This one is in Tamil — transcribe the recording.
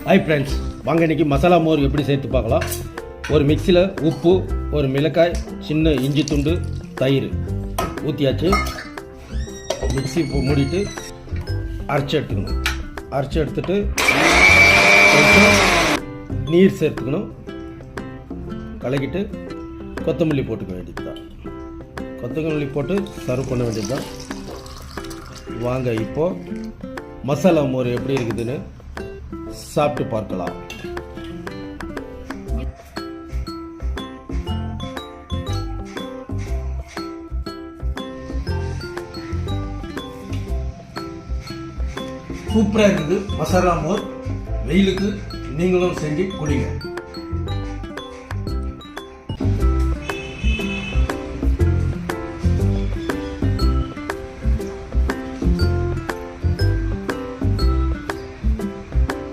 ஹாய் ஃப்ரெண்ட்ஸ், வாங்க இன்றைக்கி மசாலா மோர் எப்படி சேர்த்து பார்க்கலாம். ஒரு மிக்சியில் உப்பு, ஒரு மிளகாய், சின்ன இஞ்சி துண்டு, தயிர் ஊற்றியாச்சு. மிக்சி மூடிட்டு அரைச்சி எடுத்துக்கணும். அரைச்சி எடுத்துட்டு கொஞ்சம் நீர் சேர்த்துக்கணும். கலக்கிட்டு கொத்தமல்லி போட்டுக்க வேண்டியது தான். கொத்தமல்லி போட்டு சர்வ் பண்ண வேண்டியது தான். வாங்க இப்போது மசாலா மோர் எப்படி இருக்குதுன்னு சாப்பிட்டு பார்க்கலாம். சூப்பராக இருக்குது மசாலா மோர். வெயிலுக்கு நீங்களும் செஞ்சு குடிங்க.